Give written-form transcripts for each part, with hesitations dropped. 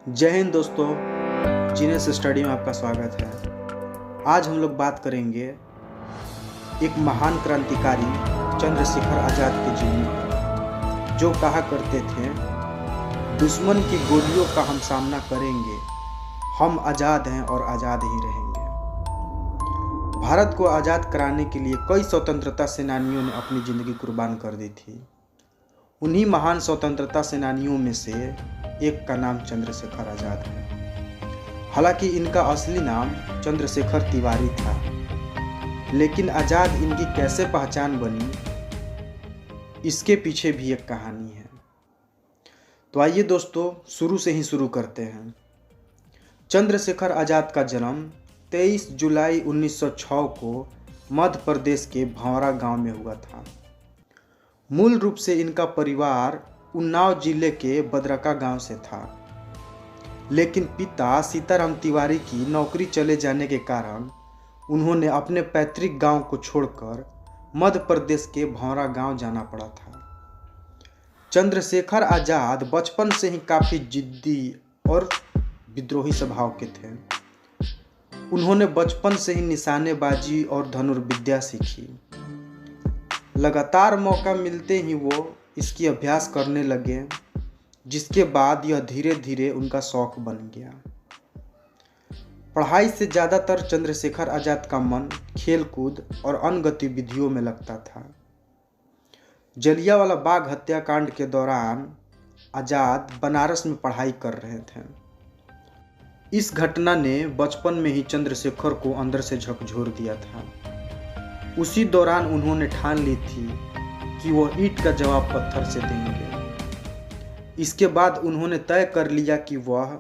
जय हिंद दोस्तों, genius study में आपका स्वागत है। आज हम लोग बात करेंगे एक महान क्रांतिकारी चंद्रशेखर आज़ाद के जीवन पर, जो कहा करते थे, दुश्मन की गोलियों का हम सामना करेंगे, हम आज़ाद हैं और आज़ाद ही रहेंगे। भारत को आज़ाद कराने के लिए कई स्वतंत्रता सेनानियों ने अपनी ज़िंदगी कुर्बान कर दी थी। उन्हीं महान स्वतंत्रता सेनानियों में से एक का नाम चंद्रशेखर आज़ाद है। हालांकि इनका असली नाम चंद्रशेखर तिवारी था, लेकिन आज़ाद इनकी कैसे पहचान बनी, इसके पीछे भी एक कहानी है। तो आइए दोस्तों, शुरू से ही शुरू करते हैं। चंद्रशेखर आज़ाद का जन्म 23 जुलाई 1906 को मध्य प्रदेश के भंवरा गांव में हुआ था। मूल रूप से इनका परिवार उन्नाव जिले के बदरका गांव से था, लेकिन पिता सीताराम तिवारी की नौकरी चले जाने के कारण उन्होंने अपने पैतृक गांव को छोड़कर मध्य प्रदेश के भंवरा गांव जाना पड़ा था। चंद्रशेखर आज़ाद बचपन से ही काफ़ी जिद्दी और विद्रोही स्वभाव के थे। उन्होंने बचपन से ही निशानेबाजी और धनुर्विद्या सीखी। लगातार मौका मिलते ही वो इसकी अभ्यास करने लगे, जिसके बाद यह धीरे धीरे उनका शौक बन गया। पढ़ाई से ज़्यादातर चंद्रशेखर आज़ाद का मन खेलकूद और अन्य गतिविधियों में लगता था। जलियांवाला बाग हत्याकांड के दौरान आज़ाद बनारस में पढ़ाई कर रहे थे। इस घटना ने बचपन में ही चंद्रशेखर को अंदर से झकझोर दिया था। उसी दौरान उन्होंने ठान ली थी कि वह ईंट का जवाब पत्थर से देंगे। इसके बाद उन्होंने तय कर लिया कि वह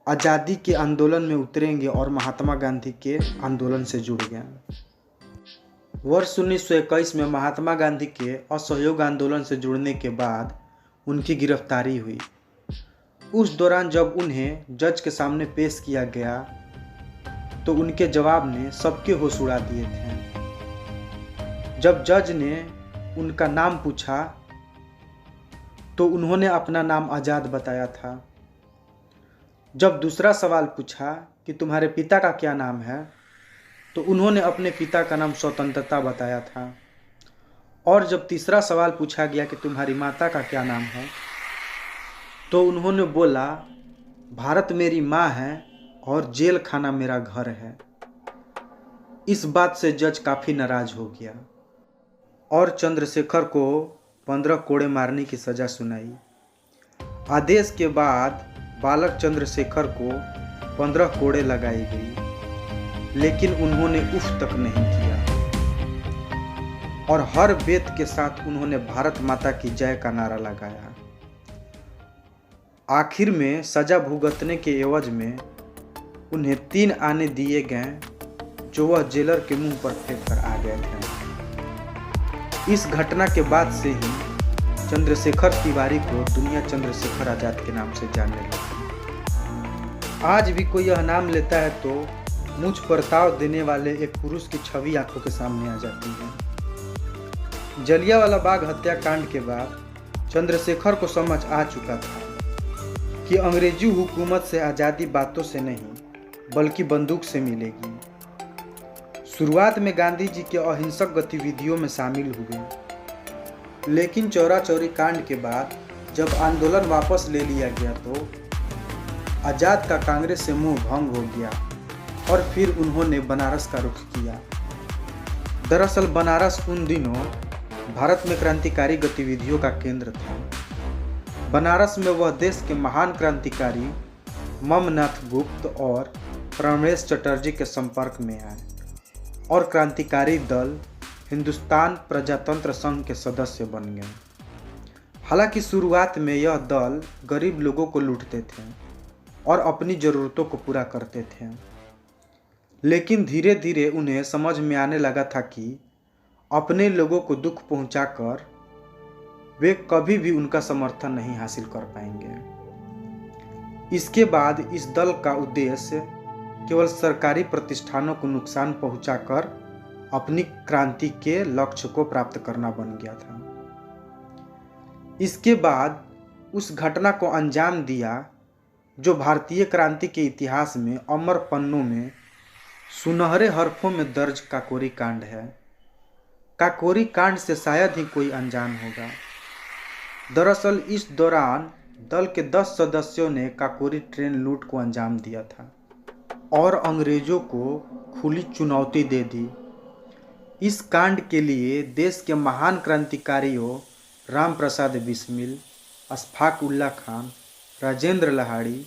आज़ादी के आंदोलन में उतरेंगे और महात्मा गांधी के आंदोलन से जुड़ गए। वर्ष 1921 में महात्मा गांधी के असहयोग आंदोलन से जुड़ने के बाद उनकी गिरफ्तारी हुई। उस दौरान जब उन्हें जज के सामने पेश किया गया तो उनके जवाब ने सबके होश उड़ा दिए थे। जब जज ने उनका नाम पूछा तो उन्होंने अपना नाम आज़ाद बताया था। जब दूसरा सवाल पूछा कि तुम्हारे पिता का क्या नाम है, तो उन्होंने अपने पिता का नाम स्वतंत्रता बताया था। और जब तीसरा सवाल पूछा गया कि तुम्हारी माता का क्या नाम है, तो उन्होंने बोला, भारत मेरी माँ है और जेल खाना मेरा घर है। इस बात से जज काफ़ी नाराज हो गया और चंद्रशेखर को 15 कोड़े मारने की सज़ा सुनाई। आदेश के बाद बालक चंद्रशेखर को 15 कोड़े लगाई गई, लेकिन उन्होंने उफ तक नहीं किया और हर बेत के साथ उन्होंने भारत माता की जय का नारा लगाया। आखिर में सज़ा भुगतने के एवज में उन्हें 3 आने दिए गए, जो वह जेलर के मुंह पर फेंक कर आ गए थे। इस घटना के बाद से ही चंद्रशेखर तिवारी को दुनिया चंद्रशेखर आज़ाद के नाम से जानने लगी। आज भी कोई यह नाम लेता है तो मुझ परताव देने वाले एक पुरुष की छवि आंखों के सामने आ जाती है। जलियांवाला बाग हत्याकांड के बाद चंद्रशेखर को समझ आ चुका था कि अंग्रेजी हुकूमत से आज़ादी बातों से नहीं बल्कि बंदूक से मिलेगी। शुरुआत में गांधी जी के अहिंसक गतिविधियों में शामिल हुए, लेकिन चौरा चौरी कांड के बाद जब आंदोलन वापस ले लिया गया तो आज़ाद का कांग्रेस से मुंह भंग हो गया और फिर उन्होंने बनारस का रुख किया। दरअसल बनारस उन दिनों भारत में क्रांतिकारी गतिविधियों का केंद्र था। बनारस में वह देश के महान क्रांतिकारी ममनाथ गुप्त और रमेश चटर्जी के संपर्क में आए और क्रांतिकारी दल हिंदुस्तान प्रजातंत्र संघ के सदस्य बन गए। हालांकि शुरुआत में यह दल गरीब लोगों को लूटते थे और अपनी ज़रूरतों को पूरा करते थे, लेकिन धीरे धीरे उन्हें समझ में आने लगा था कि अपने लोगों को दुख पहुंचाकर वे कभी भी उनका समर्थन नहीं हासिल कर पाएंगे। इसके बाद इस दल का उद्देश्य केवल सरकारी प्रतिष्ठानों को नुकसान पहुंचाकर अपनी क्रांति के लक्ष्य को प्राप्त करना बन गया था। इसके बाद उस घटना को अंजाम दिया जो भारतीय क्रांति के इतिहास में अमर पन्नों में सुनहरे हरफों में दर्ज काकोरी कांड है। काकोरी कांड से शायद ही कोई अनजान होगा। दरअसल इस दौरान दल के 10 सदस्यों ने काकोरी ट्रेन लूट को अंजाम दिया था और अंग्रेजों को खुली चुनौती दे दी। इस कांड के लिए देश के महान क्रांतिकारियों राम प्रसाद बिस्मिल, अशफाक उल्लाह खान, राजेंद्र लाहिड़ी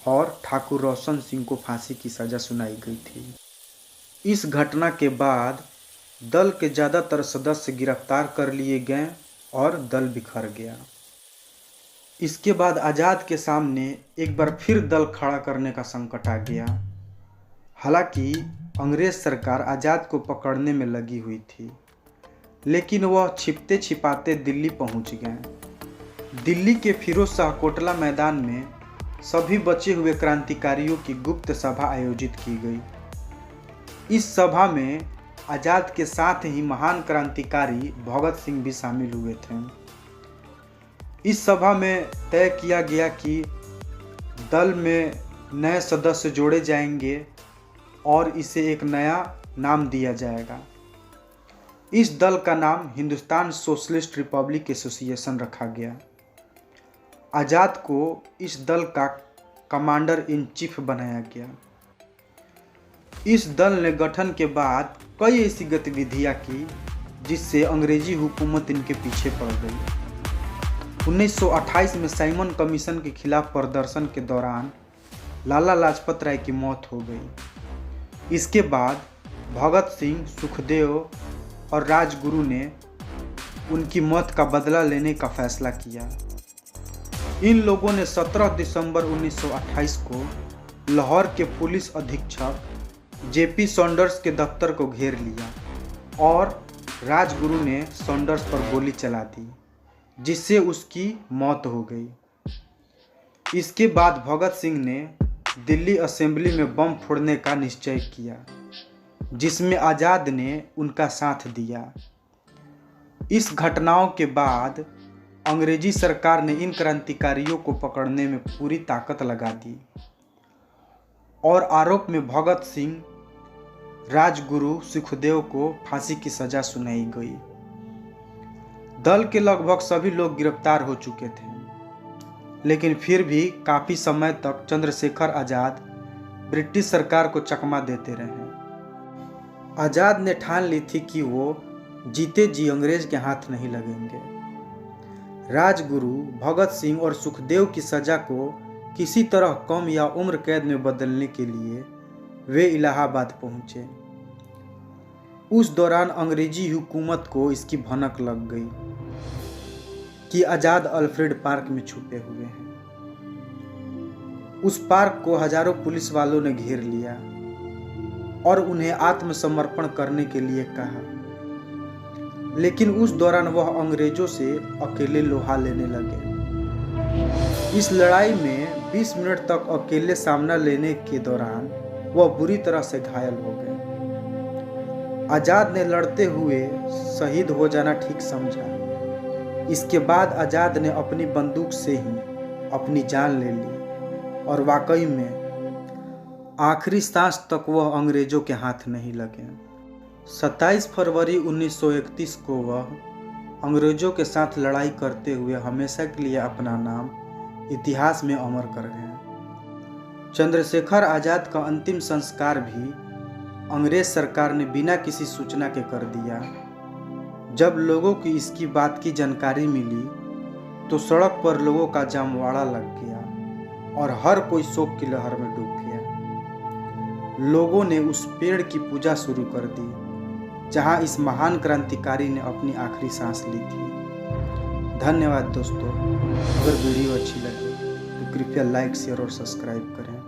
और ठाकुर रोशन सिंह को फांसी की सज़ा सुनाई गई थी। इस घटना के बाद दल के ज़्यादातर सदस्य गिरफ्तार कर लिए गए और दल बिखर गया। इसके बाद आज़ाद के सामने एक बार फिर दल खड़ा करने का संकट आ गया। हालांकि अंग्रेज सरकार आज़ाद को पकड़ने में लगी हुई थी, लेकिन वह छिपते छिपाते दिल्ली पहुंच गए। दिल्ली के फिरोज शाह कोटला मैदान में सभी बचे हुए क्रांतिकारियों की गुप्त सभा आयोजित की गई। इस सभा में आज़ाद के साथ ही महान क्रांतिकारी भगत सिंह भी शामिल हुए थे। इस सभा में तय किया गया कि दल में नए सदस्य जोड़े जाएंगे और इसे एक नया नाम दिया जाएगा। इस दल का नाम हिंदुस्तान सोशलिस्ट रिपब्लिक एसोसिएशन रखा गया। आज़ाद को इस दल का कमांडर इन चीफ बनाया गया। इस दल ने गठन के बाद कई ऐसी गतिविधियां की जिससे अंग्रेजी हुकूमत इनके पीछे पड़ गई। 1928 में साइमन कमीशन के खिलाफ प्रदर्शन के दौरान लाला लाजपत राय की मौत हो गई। इसके बाद भगत सिंह, सुखदेव और राजगुरु ने उनकी मौत का बदला लेने का फैसला किया। इन लोगों ने 17 दिसंबर 1928 को लाहौर के पुलिस अधीक्षक जेपी सॉन्डर्स के दफ्तर को घेर लिया और राजगुरु ने सॉन्डर्स पर गोली चला दी, जिससे उसकी मौत हो गई। इसके बाद भगत सिंह ने दिल्ली असेंबली में बम फोड़ने का निश्चय किया, जिसमें आज़ाद ने उनका साथ दिया। इस घटनाओं के बाद अंग्रेजी सरकार ने इन क्रांतिकारियों को पकड़ने में पूरी ताकत लगा दी और आरोप में भगत सिंह, राजगुरु, सुखदेव को फांसी की सजा सुनाई गई। दल के लगभग सभी लोग गिरफ्तार हो चुके थे, लेकिन फिर भी काफ़ी समय तक चंद्रशेखर आज़ाद ब्रिटिश सरकार को चकमा देते रहे। आज़ाद ने ठान ली थी कि वो जीते जी अंग्रेज के हाथ नहीं लगेंगे। राजगुरु, भगत सिंह और सुखदेव की सज़ा को किसी तरह कम या उम्र कैद में बदलने के लिए वे इलाहाबाद पहुँचे। उस दौरान अंग्रेजी हुकूमत को इसकी भनक लग गई कि आज़ाद अल्फ्रेड पार्क में छुपे हुए हैं। उस पार्क को हजारों पुलिस वालों ने घेर लिया और उन्हें आत्मसमर्पण करने के लिए कहा, लेकिन उस दौरान वह अंग्रेजों से अकेले लोहा लेने लगे। इस लड़ाई में 20 मिनट तक अकेले सामना लेने के दौरान वह बुरी तरह से घायल हो गए। आज़ाद ने लड़ते हुए शहीद हो जाना ठीक समझा। इसके बाद आज़ाद ने अपनी बंदूक से ही अपनी जान ले ली और वाकई में आखिरी सांस तक वह अंग्रेजों के हाथ नहीं लगे। 27 फरवरी 1931 को वह अंग्रेजों के साथ लड़ाई करते हुए हमेशा के लिए अपना नाम इतिहास में अमर कर गए। चंद्रशेखर आज़ाद का अंतिम संस्कार भी अंग्रेज सरकार ने बिना किसी सूचना के कर दिया। जब लोगों की इसकी बात की जानकारी मिली तो सड़क पर लोगों का जमवाड़ा लग गया और हर कोई शोक की लहर में डूब गया। लोगों ने उस पेड़ की पूजा शुरू कर दी जहां इस महान क्रांतिकारी ने अपनी आखिरी सांस ली थी। धन्यवाद दोस्तों। अगर वीडियो अच्छी लगे तो कृपया लाइक, शेयर और सब्सक्राइब करें।